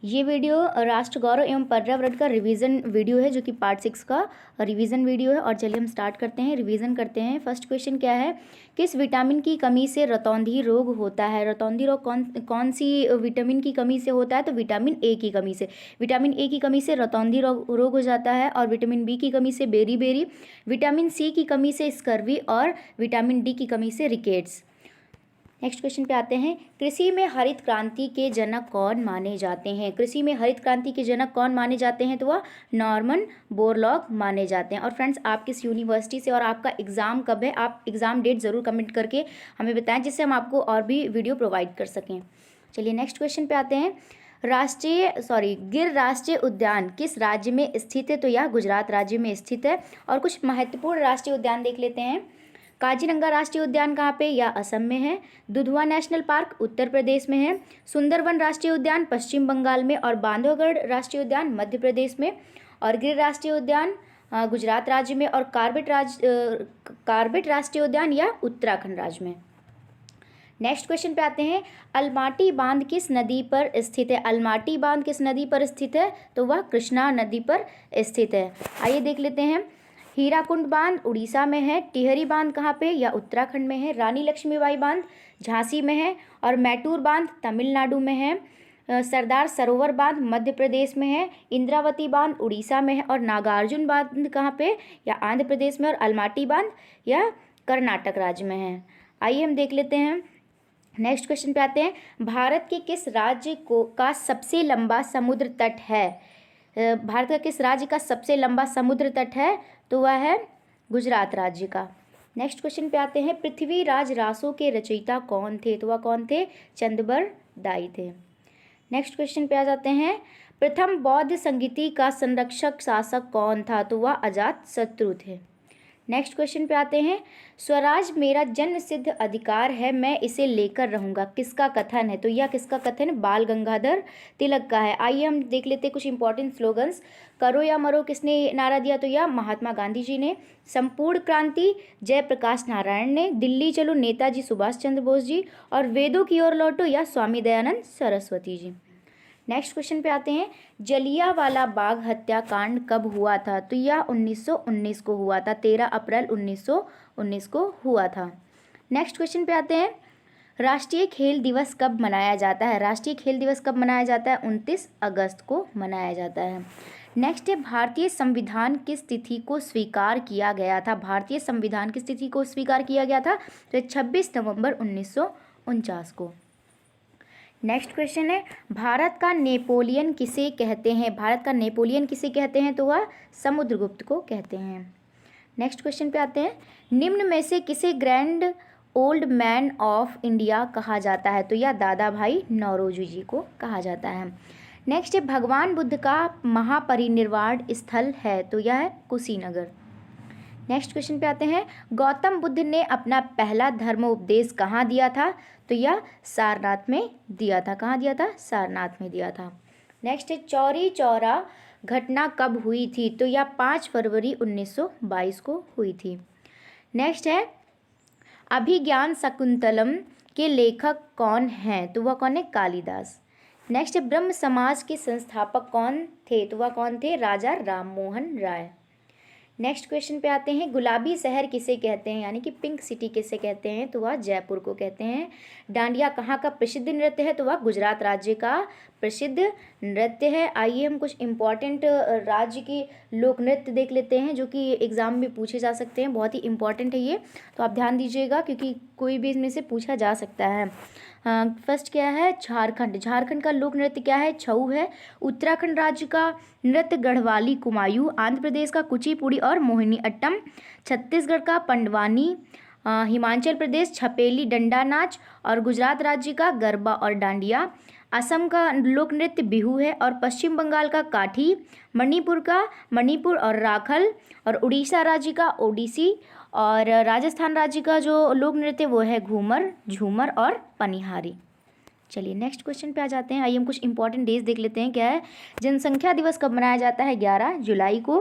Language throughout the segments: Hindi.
ये वीडियो राष्ट्र गौरव एवं पर्यावरण का रिवीजन वीडियो है, जो कि पार्ट 6 का रिवीजन वीडियो है। और चलिए हम स्टार्ट करते हैं, रिवीजन करते हैं। फर्स्ट क्वेश्चन क्या है, किस विटामिन की कमी से रतौंधी रोग होता है? रतौंधी रोग कौन सी विटामिन की कमी से होता है? तो विटामिन ए की कमी से। विटामिन ए की कमी से रतौंधी रोग हो जाता है, और विटामिन बी की कमी से बेरी, विटामिन सी की कमी से स्कर्वी, और विटामिन डी की कमी से रिकेट्स। नेक्स्ट क्वेश्चन पे आते हैं, कृषि में हरित क्रांति के जनक कौन माने जाते हैं? कृषि में हरित क्रांति के जनक कौन माने जाते हैं? तो वह नॉर्मन बोरलॉग माने जाते हैं। और फ्रेंड्स, आप किस यूनिवर्सिटी से और आपका एग्ज़ाम कब है, आप एग्ज़ाम डेट ज़रूर कमेंट करके हमें बताएं, जिससे हम आपको और भी वीडियो प्रोवाइड कर सकें। चलिए नेक्स्ट क्वेश्चन पे आते हैं, गिर राष्ट्रीय उद्यान किस राज्य में स्थित है? तो यह गुजरात राज्य में स्थित है। और कुछ महत्वपूर्ण राष्ट्रीय उद्यान देख लेते हैं। काजीरंगा राष्ट्रीय उद्यान कहाँ पे? या असम में है। दुधवा नेशनल पार्क उत्तर प्रदेश में है। सुंदरवन राष्ट्रीय उद्यान पश्चिम बंगाल में, और बांधवगढ़ राष्ट्रीय उद्यान मध्य प्रदेश में। और गिर राष्ट्रीय उद्यान गुजरात राज्य में, और कार्बेट राष्ट्रीय उद्यान या उत्तराखंड राज्य में। नेक्स्ट क्वेश्चन पे आते हैं, अलमाटी बांध किस नदी पर स्थित है? अलमाटी बांध किस नदी पर स्थित है? तो वह कृष्णा नदी पर स्थित है। आइए देख लेते हैं। हीराकुंड बांध उड़ीसा में है। टिहरी बांध कहाँ पे? या उत्तराखंड में है। रानी लक्ष्मीबाई बांध झांसी में है। और मैटूर बांध तमिलनाडु में है। सरदार सरोवर बांध मध्य प्रदेश में है। इंद्रावती बांध उड़ीसा में है। और नागार्जुन बांध कहाँ पे? या आंध्र प्रदेश में। और अलमाटी बांध या कर्नाटक राज्य में है। आइए हम देख लेते हैं। नेक्स्ट क्वेश्चन पे आते हैं, भारत के किस राज्य का सबसे लंबा समुद्र तट है? भारत का किस राज्य का सबसे लंबा समुद्र तट है? तो वह है गुजरात राज्य का। नेक्स्ट क्वेश्चन पे आते हैं, पृथ्वीराज रासो के रचयिता कौन थे? तो वह कौन थे? चंदबर दाई थे। नेक्स्ट क्वेश्चन पे आ जाते हैं, प्रथम बौद्ध संगीति का संरक्षक शासक कौन था? तो वह अजात शत्रु थे। नेक्स्ट क्वेश्चन पे आते हैं, स्वराज मेरा जन्म सिद्ध अधिकार है, मैं इसे लेकर रहूंगा, किसका कथन है? तो यह किसका कथन? बाल गंगाधर तिलक का है। आइए हम देख लेते हैं कुछ इंपॉर्टेंट स्लोगन्स। करो या मरो किसने नारा दिया? तो यह महात्मा गांधी जी ने। संपूर्ण क्रांति जयप्रकाश नारायण ने। दिल्ली चलो नेताजी सुभाष चंद्र बोस जी। और वेदों की ओर लौटो या स्वामी दयानंद सरस्वती जी। नेक्स्ट क्वेश्चन पे आते हैं, जलियांवाला बाग हत्याकांड कब हुआ था? तो यह 1919 को हुआ था। 13 अप्रैल 1919 को हुआ था। नेक्स्ट क्वेश्चन पे आते हैं, राष्ट्रीय खेल दिवस कब मनाया जाता है? राष्ट्रीय खेल दिवस कब मनाया जाता है? 29 अगस्त को मनाया जाता है। नेक्स्ट है, भारतीय संविधान किस तिथि को स्वीकार किया गया था? भारतीय संविधान किस तिथि को स्वीकार किया गया था? तो 26 नवंबर 1949 को। नेक्स्ट क्वेश्चन है, भारत का नेपोलियन किसे कहते हैं? भारत का नेपोलियन किसे कहते हैं? तो वह समुद्रगुप्त को कहते हैं। नेक्स्ट क्वेश्चन पे आते हैं, निम्न में से किसे grand old man of India कहा जाता है? तो यह दादा भाई नौरोजी जी को कहा जाता है। नेक्स्ट है, भगवान बुद्ध का महापरिनिर्वाण स्थल है? तो यह है कुशीनगर। नेक्स्ट क्वेश्चन पे आते हैं, गौतम बुद्ध ने अपना पहला धर्म उपदेश कहाँ दिया था? तो यह सारनाथ में दिया था। कहाँ दिया था? सारनाथ में दिया था। नेक्स्ट है, चौरी चौरा घटना कब हुई थी? तो यह 5 फरवरी 1922 को हुई थी। नेक्स्ट है, अभिज्ञान शकुंतलम के लेखक कौन हैं? तो वह कौन है? कालिदास। नेक्स्ट है, ब्रह्म समाज के संस्थापक कौन थे? तो वह कौन थे? राजा राममोहन राय। नेक्स्ट क्वेश्चन पे आते हैं, गुलाबी शहर किसे कहते हैं, यानी कि पिंक सिटी किसे कहते हैं? तो वह जयपुर को कहते हैं। डांडिया कहाँ का प्रसिद्ध नृत्य है? तो वह गुजरात राज्य का प्रसिद्ध नृत्य है। आइए हम कुछ इम्पॉर्टेंट राज्य के लोक नृत्य देख लेते हैं, जो कि एग्जाम में पूछे जा सकते हैं। बहुत ही इंपॉर्टेंट है ये, तो आप ध्यान दीजिएगा, क्योंकि कोई भी इसमें से पूछा जा सकता है। फर्स्ट क्या है? झारखंड। झारखंड का लोक नृत्य क्या है? छऊ है। उत्तराखंड राज्य का नृत्य गढ़वाली कुमायूं। आंध्र प्रदेश का कुचिपुड़ी और मोहिनी अट्टम। छत्तीसगढ़ का पंडवानी। हिमाचल प्रदेश छपेली डंडा नाच। और गुजरात राज्य का गरबा और डांडिया। असम का लोक नृत्य बिहू है। और पश्चिम बंगाल का काठी। मणिपुर का मणिपुर और राखल। और उड़ीसा राज्य का ओडिसी। और राजस्थान राज्य का जो लोक नृत्य वो है घूमर, झूमर और पनिहारी। चलिए नेक्स्ट क्वेश्चन पे आ जाते हैं। आइए हम कुछ इंपॉर्टेंट डेज देख लेते हैं। क्या है? जनसंख्या दिवस कब मनाया जाता है? 11 जुलाई को।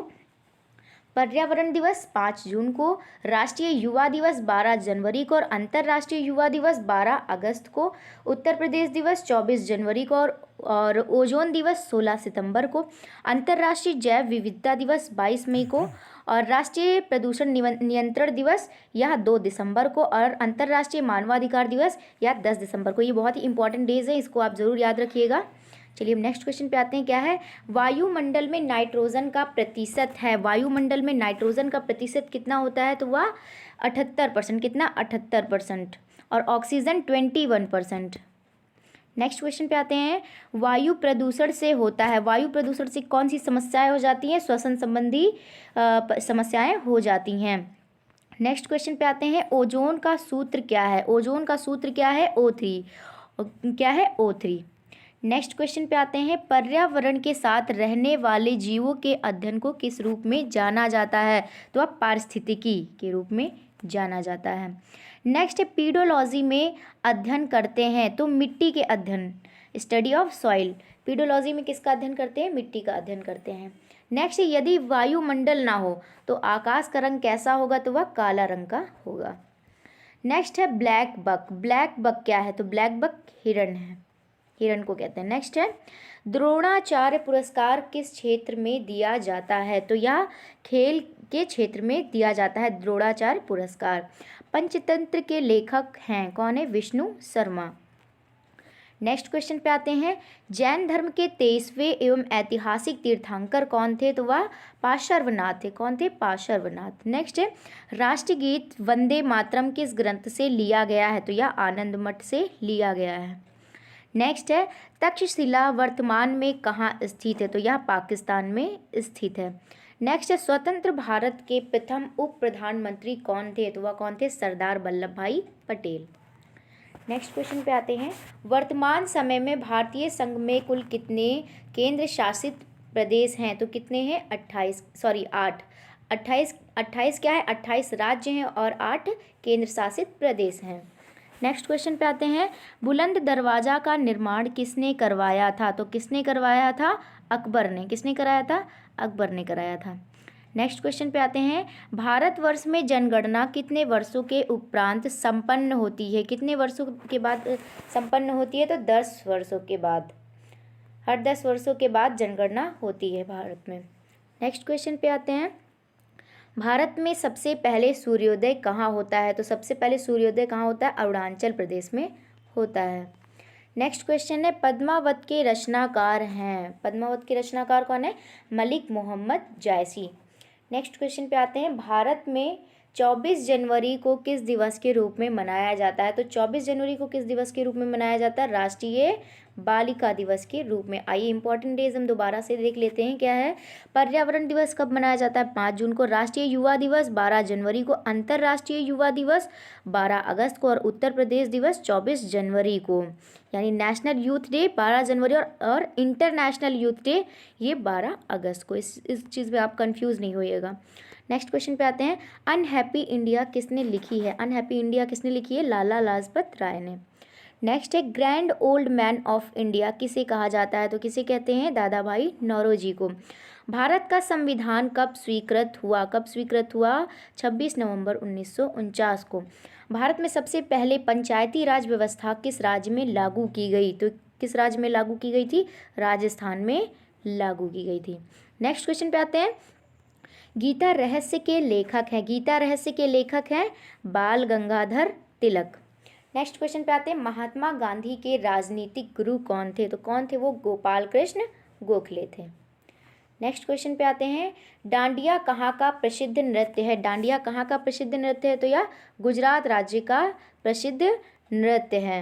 पर्यावरण दिवस 5 जून को, राष्ट्रीय युवा दिवस 12 जनवरी को और अंतर्राष्ट्रीय युवा दिवस 12 अगस्त को, उत्तर प्रदेश दिवस 24 जनवरी को और ओजोन दिवस 16 सितंबर को, अंतर्राष्ट्रीय जैव विविधता दिवस 22 मई को और राष्ट्रीय प्रदूषण नियंत्रण दिवस यह 2 दिसंबर को और अंतर्राष्ट्रीय मानवाधिकार दिवस यह 10 दिसंबर को। ये बहुत ही इंपॉर्टेंट डेज है, इसको आप ज़रूर याद रखिएगा। चलिए हम नेक्स्ट क्वेश्चन पे आते हैं। क्या है? वायुमंडल में नाइट्रोजन का प्रतिशत है, वायुमंडल में नाइट्रोजन का प्रतिशत कितना होता है? तो वह 78%। कितना? 78%। और ऑक्सीजन 21%। नेक्स्ट क्वेश्चन पे आते हैं। वायु प्रदूषण से होता है, वायु प्रदूषण से कौन सी समस्याएं हो जाती हैं? श्वसन संबंधी समस्याएं हो जाती हैं। नेक्स्ट क्वेश्चन पे आते हैं। ओजोन का सूत्र क्या है? ओजोन का सूत्र क्या है? O3। क्या है? O3। नेक्स्ट क्वेश्चन पे आते हैं। पर्यावरण के साथ रहने वाले जीवों के अध्ययन को किस रूप में जाना जाता है? तो अब पारिस्थितिकी के रूप में जाना जाता है। नेक्स्ट है पीडोलॉजी में अध्ययन करते हैं तो मिट्टी के अध्ययन, स्टडी ऑफ सॉइल। पीडोलॉजी में किसका अध्ययन करते हैं? मिट्टी का अध्ययन करते हैं। नेक्स्ट है यदि वायुमंडल ना हो तो आकाश का रंग कैसा होगा? तो वह काला रंग का होगा। नेक्स्ट है ब्लैक बक। ब्लैक बक क्या है? तो ब्लैक बक हिरण है, हिरण को कहते हैं। नेक्स्ट है द्रोणाचार्य पुरस्कार किस क्षेत्र में दिया जाता है? तो यह खेल के क्षेत्र में दिया जाता है द्रोणाचार्य पुरस्कार। पंचतंत्र के लेखक हैं कौन है? विष्णु शर्मा। नेक्स्ट क्वेश्चन पे आते हैं। जैन धर्म के 23वें एवं ऐतिहासिक तीर्थंकर कौन थे? तो वह पार्श्वनाथ थे। कौन थे? पार्श्वनाथ। नेक्स्ट है राष्ट्रगीत वंदे मातरम किस ग्रंथ से लिया गया है? तो यह आनंद मठ से लिया गया है। नेक्स्ट है तक्षशिला वर्तमान में कहाँ स्थित है? तो यह पाकिस्तान में स्थित है। नेक्स्ट है स्वतंत्र भारत के प्रथम उप प्रधानमंत्री कौन थे? तो वह कौन थे? सरदार वल्लभ भाई पटेल। नेक्स्ट क्वेश्चन पे आते हैं। वर्तमान समय में भारतीय संघ में कुल कितने केंद्र शासित प्रदेश हैं? तो कितने हैं? 8। 28 क्या है? 28 राज्य हैं और 8 केंद्र शासित प्रदेश हैं। नेक्स्ट क्वेश्चन पे आते हैं। बुलंद दरवाज़ा का निर्माण किसने करवाया था? तो किसने करवाया था? अकबर ने। किसने कराया था? अकबर ने कराया था। नेक्स्ट क्वेश्चन पे आते हैं। भारतवर्ष में जनगणना कितने वर्षों के उपरांत संपन्न होती है? कितने वर्षों के बाद संपन्न होती है? तो 10 वर्षों के बाद। हर 10 वर्षों के बाद जनगणना होती है भारत में। नेक्स्ट क्वेश्चन पे आते हैं। भारत में सबसे पहले सूर्योदय कहाँ होता है? तो सबसे पहले सूर्योदय कहाँ होता है? अरुणाचल प्रदेश में होता है। नेक्स्ट क्वेश्चन है। पद्मावत के रचनाकार हैं, पद्मावत के रचनाकार कौन है? मलिक मोहम्मद जायसी। नेक्स्ट क्वेश्चन पे आते हैं। भारत में 24 जनवरी को किस दिवस के रूप में मनाया जाता है? तो 24 जनवरी को किस दिवस के रूप में मनाया जाता है? राष्ट्रीय बालिका दिवस के रूप में। आइए इंपॉर्टेंट डेज हम दोबारा से देख लेते हैं। क्या है? पर्यावरण दिवस कब मनाया जाता है? 5 जून को। राष्ट्रीय युवा दिवस 12 जनवरी को। अंतर्राष्ट्रीय युवा दिवस 12 अगस्त को और उत्तर प्रदेश दिवस 24 जनवरी को। यानी नेशनल यूथ डे 12 जनवरी और इंटरनेशनल यूथ डे ये 12 अगस्त को। इस चीज़ में आप कंफ्यूज नहीं होइएगा। नेक्स्ट क्वेश्चन पे आते हैं। अनहैप्पी इंडिया किसने लिखी है? अनहैप्पी इंडिया किसने लिखी है? लाला लाजपत राय ने। नेक्स्ट है grand old man of India किसे कहा जाता है? तो किसे कहते हैं? दादा भाई नौरोजी को। भारत का संविधान कब स्वीकृत हुआ? कब स्वीकृत हुआ? 26 नवंबर 1949 को। भारत में सबसे पहले पंचायती राज व्यवस्था किस राज्य में लागू की गई? तो किस राज्य में लागू की गई थी? राजस्थान में लागू की गई थी। नेक्स्ट क्वेश्चन पे आते हैं। गीता रहस्य के लेखक हैं, गीता रहस्य के लेखक हैं बाल गंगाधर तिलक। नेक्स्ट क्वेश्चन पे आते हैं। महात्मा गांधी के राजनीतिक गुरु कौन थे? तो कौन थे वो? गोपाल कृष्ण गोखले थे। नेक्स्ट क्वेश्चन पे आते हैं। डांडिया कहाँ का प्रसिद्ध नृत्य है? डांडिया कहाँ का प्रसिद्ध नृत्य है? तो यह गुजरात राज्य का प्रसिद्ध नृत्य है।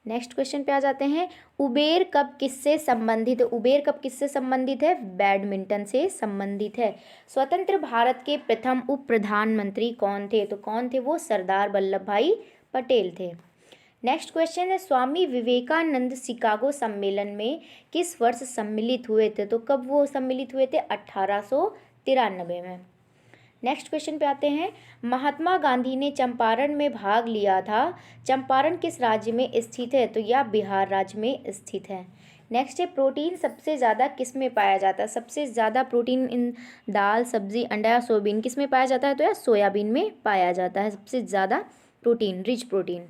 नेक्स्ट क्वेश्चन पे आ जाते हैं। उबेर कप किससे संबंधित है? उबेर कप किससे संबंधित है? बैडमिंटन से संबंधित है। स्वतंत्र भारत के प्रथम उप प्रधानमंत्री कौन थे? तो कौन थे वो? सरदार वल्लभ भाई पटेल थे। नेक्स्ट क्वेश्चन है। स्वामी विवेकानंद शिकागो सम्मेलन में किस वर्ष सम्मिलित हुए थे? तो कब वो सम्मिलित हुए थे? 1893 में। नेक्स्ट क्वेश्चन पे आते हैं। महात्मा गांधी ने चंपारण में भाग लिया था। चंपारण किस राज्य में स्थित है? तो यह बिहार राज्य में स्थित है। नेक्स्ट है प्रोटीन सबसे ज़्यादा किस में पाया जाता है? सबसे ज़्यादा प्रोटीन इन दाल, सब्जी, अंडा या सोयाबीन किस में पाया जाता है? तो या सोयाबीन में पाया जाता है सबसे ज़्यादा protein, rich protein.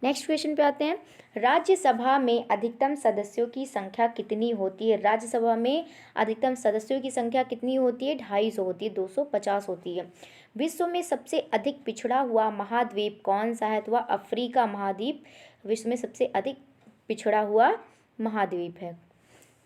Next question पे आते हैं। राज्यसभा में अधिकतम सदस्यों की संख्या कितनी होती है? राज्यसभा में अधिकतम सदस्यों की संख्या कितनी होती है? 250 होती है, 250 होती है। विश्व में सबसे अधिक पिछड़ा हुआ महाद्वीप कौन सा है? तो वह अफ्रीका महाद्वीप विश्व में सबसे अधिक पिछड़ा हुआ महाद्वीप है।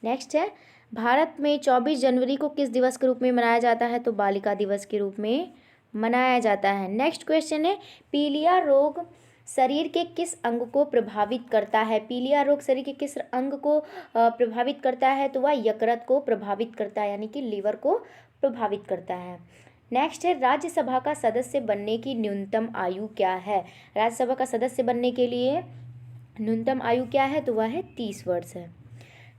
नेक्स्ट है, भारत में 24 जनवरी को किस दिवस के रूप में मनाया जाता है? तो बालिका दिवस के रूप में मनाया जाता है। नेक्स्ट क्वेश्चन है, पीलिया रोग शरीर के किस अंग को प्रभावित करता है? पीलिया रोग शरीर के किस अंग को प्रभावित करता है? तो वह यकृत को प्रभावित करता है, यानी कि लीवर को प्रभावित करता है। नेक्स्ट है, राज्यसभा का सदस्य बनने की न्यूनतम आयु क्या है? राज्यसभा का सदस्य बनने के लिए न्यूनतम आयु क्या है? तो वह है 30 वर्ष है।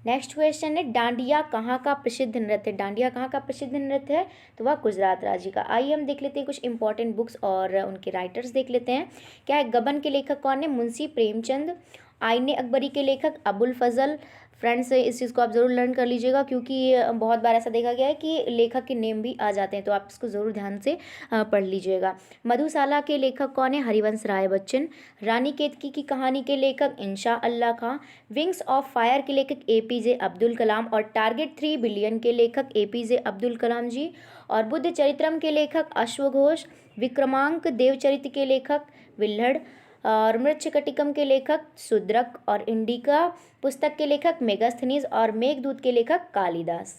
नेक्स्ट क्वेश्चन है, डांडिया कहाँ का प्रसिद्ध नृत्य है? डांडिया कहाँ का प्रसिद्ध नृत्य है? तो वह गुजरात राज्य का। आइए हम देख लेते हैं कुछ इंपॉर्टेंट बुक्स और उनके राइटर्स देख लेते हैं। क्या है? गबन के लेखक कौन है? मुंशी प्रेमचंद। आईने अकबरी के लेखक अबुल फजल। फ्रेंड्स, इस चीज़ को आप ज़रूर लर्न कर लीजिएगा, क्योंकि बहुत बार ऐसा देखा गया है कि लेखक के नेम भी आ जाते हैं, तो आप इसको ज़रूर ध्यान से पढ़ लीजिएगा। मधुशाला के लेखक कौन है? हरिवंश राय बच्चन। रानी केतकी की कहानी के लेखक इंशा अल्लाह खां। विंग्स ऑफ फायर के लेखक APJ अब्दुल कलाम और टारगेट 3 बिलियन के लेखक APJ अब्दुल कलाम जी। और बुद्ध चरित्रम के लेखक अश्वघोष। विक्रमांक देवचरित्र के लेखक विल्हड़ और मृच्छकटिकम के लेखक शूद्रक और इंडिका पुस्तक के लेखक मेगास्थनीज और मेघदूत के लेखक कालिदास।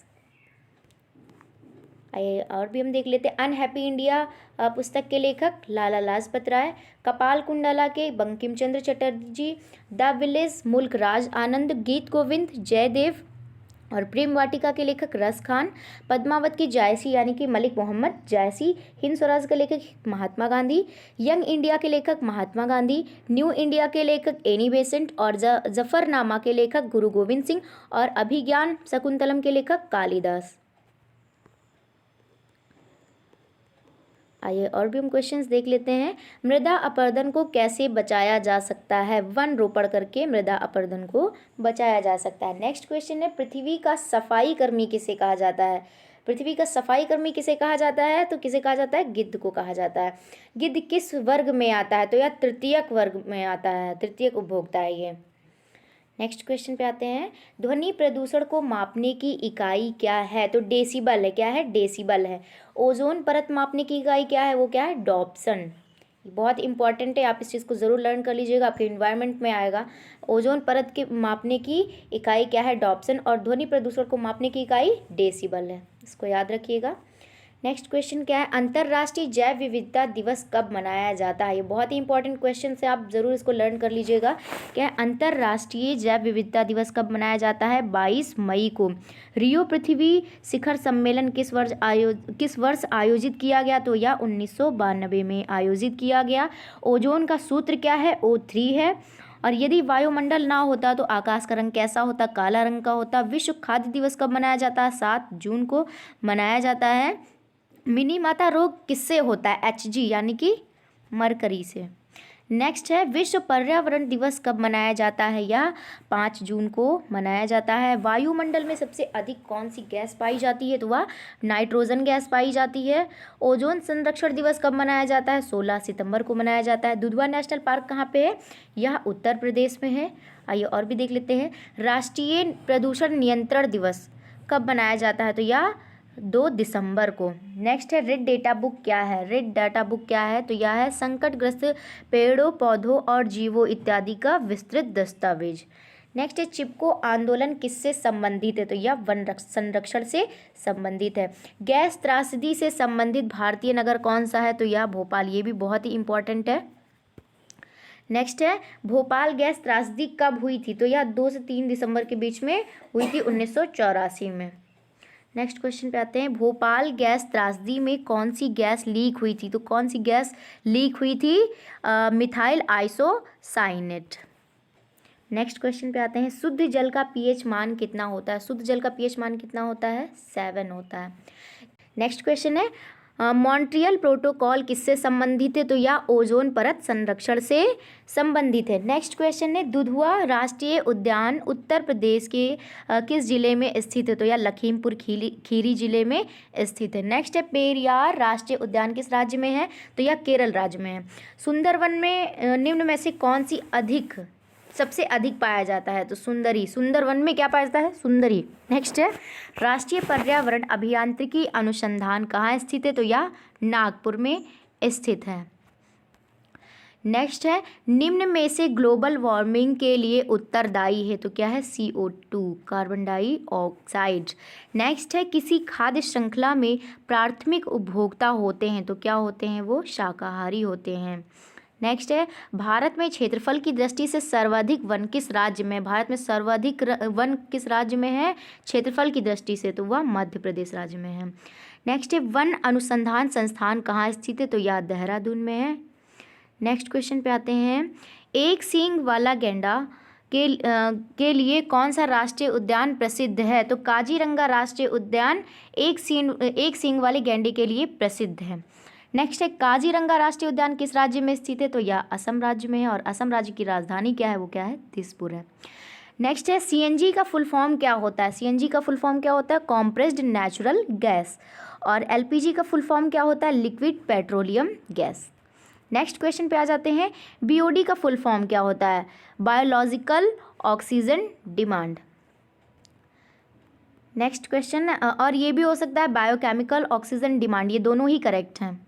आइए और भी हम देख लेते हैं। अनहैप्पी इंडिया पुस्तक के लेखक लाला लाजपत राय। कपाल कुंडला के बंकिम चंद्र चटर्जी। द विलेज मुल्क राज आनंद। गीत गोविंद जयदेव और प्रेम वाटिका के लेखक रस खान। पद्मावत की जायसी यानी कि मलिक मोहम्मद जायसी। हिंद स्वराज के लेखक महात्मा गांधी। यंग इंडिया के लेखक महात्मा गांधी। न्यू इंडिया के लेखक एनी बेसेंट और जफरनामा के लेखक गुरु गोविंद सिंह और अभिज्ञान शकुंतलम के लेखक कालिदास। आइए और भी हम क्वेश्चंस देख लेते हैं। मृदा अपरदन को कैसे बचाया जा सकता है? वन रोपण करके मृदा अपरदन को बचाया जा सकता है। नेक्स्ट क्वेश्चन है, पृथ्वी का सफाई कर्मी किसे कहा जाता है? पृथ्वी का सफाई कर्मी किसे कहा जाता है? तो किसे कहा जाता है? गिद्ध को कहा जाता है। गिद्ध किस वर्ग में आता है? तो यह तृतीयक वर्ग में आता है, तृतीयक उपभोक्ता है ये। नेक्स्ट क्वेश्चन पे आते हैं। ध्वनि प्रदूषण को मापने की इकाई क्या है? तो डेसिबल है। क्या है? डेसिबल है। ओजोन परत मापने की इकाई क्या है? वो क्या है? डॉप्सन। बहुत इंपॉर्टेंट है, आप इस चीज़ को ज़रूर लर्न कर लीजिएगा, आपके इन्वायरमेंट में आएगा। ओजोन परत के मापने की इकाई क्या है? डॉप्सन। और ध्वनि प्रदूषण को मापने की इकाई डेसिबल है, इसको याद रखिएगा। नेक्स्ट क्वेश्चन क्या है? अंतर्राष्ट्रीय जैव विविधता दिवस कब मनाया जाता है? ये बहुत ही इंपॉर्टेंट क्वेश्चन है, आप जरूर इसको लर्न कर लीजिएगा। क्या है? अंतर्राष्ट्रीय जैव विविधता दिवस कब मनाया जाता है? 22 मई को। रियो पृथ्वी शिखर सम्मेलन किस वर्ष आयोजित किया गया? तो यह 1992 में आयोजित किया गया। ओजोन का सूत्र क्या है? O3 है। और यदि वायुमंडल ना होता तो आकाश का रंग कैसा होता? काला रंग का होता। विश्व खाद्य दिवस कब मनाया जाता है? 7 जून को मनाया जाता है। मिनी माता रोग किससे होता है? HG यानी कि मरकरी से। नेक्स्ट है, विश्व पर्यावरण दिवस कब मनाया जाता है? यह 5 जून को मनाया जाता है। वायुमंडल में सबसे अधिक कौन सी गैस पाई जाती है? तो वह नाइट्रोजन गैस पाई जाती है। ओजोन संरक्षण दिवस कब मनाया जाता है? 16 सितंबर को मनाया जाता है। दुधवा नेशनल पार्क कहाँ पे है? यह उत्तर प्रदेश में है। आइए और भी देख लेते हैं। राष्ट्रीय प्रदूषण नियंत्रण दिवस कब मनाया जाता है? तो यह 2 दिसंबर को। नेक्स्ट है, रेड डेटा बुक क्या है? रेड डाटा बुक क्या है? तो यह है संकटग्रस्त पेड़ों, पौधों और जीवों इत्यादि का विस्तृत दस्तावेज। नेक्स्ट है, चिपको आंदोलन किससे संबंधित है? तो यह वन संरक्षण से संबंधित है। गैस त्रासदी से संबंधित भारतीय नगर कौन सा है? तो यह भोपाल। ये भी बहुत ही इंपॉर्टेंट है। नेक्स्ट है, भोपाल गैस त्रासदी कब हुई थी? तो यह 2 से 3 दिसंबर के बीच में हुई थी, 1984 में। नेक्स्ट क्वेश्चन पे आते हैं। भोपाल गैस त्रासदी में कौन सी गैस लीक हुई थी? तो कौन सी गैस लीक हुई थी? Methyl isocyanate. नेक्स्ट क्वेश्चन पे आते हैं। शुद्ध जल का pH मान कितना होता है? शुद्ध जल का pH मान कितना होता है? 7 होता है। नेक्स्ट क्वेश्चन है, मॉन्ट्रियल प्रोटोकॉल किससे संबंधित है? तो यह ओजोन परत संरक्षण से संबंधित है। नेक्स्ट क्वेश्चन है, दुधवा राष्ट्रीय उद्यान उत्तर प्रदेश के किस जिले में स्थित है? तो यह लखीमपुर खीरी जिले में स्थित है। नेक्स्ट है, पेरियार राष्ट्रीय उद्यान किस राज्य में है? तो यह केरल राज्य में है। सुंदरवन में निम्न में से कौन सी सबसे अधिक पाया जाता है? तो सुंदरी। सुंदरवन में क्या पाया जाता है? सुंदरी। नेक्स्ट है, राष्ट्रीय पर्यावरण अभियांत्रिकी अनुसंधान कहाँ स्थित है? तो यह नागपुर में स्थित है। नेक्स्ट है, निम्न में से ग्लोबल वार्मिंग के लिए उत्तरदायी है? तो क्या है? CO2, carbon dioxide. नेक्स्ट है, किसी खाद्य श्रृंखला में प्राथमिक उपभोक्ता होते हैं? तो क्या होते हैं? वो शाकाहारी होते हैं। नेक्स्ट है, भारत में क्षेत्रफल की दृष्टि से सर्वाधिक वन किस राज्य में? भारत में सर्वाधिक वन किस राज्य में है क्षेत्रफल की दृष्टि से? तो वह मध्य प्रदेश राज्य में है। नेक्स्ट है, वन अनुसंधान संस्थान कहाँ स्थित है? तो यह देहरादून में है। नेक्स्ट क्वेश्चन पे आते हैं, एक सींग वाला गैंडा के लिए कौन सा राष्ट्रीय उद्यान प्रसिद्ध है? तो काजीरंगा राष्ट्रीय उद्यान एक सींग वाले गैंडे के लिए प्रसिद्ध है। नेक्स्ट है, काजीरंगा राष्ट्रीय उद्यान किस राज्य में स्थित है? तो यह असम राज्य में है और असम राज्य की राजधानी क्या है? वो क्या है? दिसपुर है। नेक्स्ट है, CNG का फुल फॉर्म क्या होता है? CNG का फुल फॉर्म क्या होता है? Compressed natural gas. और LPG का फुल फॉर्म क्या होता है? Liquid petroleum gas. Next question पे आ जाते हैं, BOD का फुल फॉर्म क्या होता है? Biological oxygen demand. Next question, और ये भी हो सकता है बायोकेमिकल ऑक्सीजन डिमांड, ये दोनों ही करेक्ट हैं।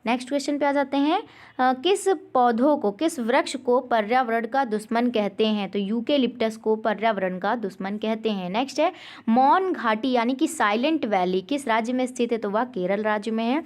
नेक्स्ट क्वेश्चन पे आ जाते हैं, किस पौधों को, किस वृक्ष को पर्यावरण का दुश्मन कहते हैं? तो यूकेलिप्टस को पर्यावरण का दुश्मन कहते हैं। नेक्स्ट है, मौन घाटी यानी कि साइलेंट वैली किस राज्य में स्थित है? तो वह केरल राज्य में है।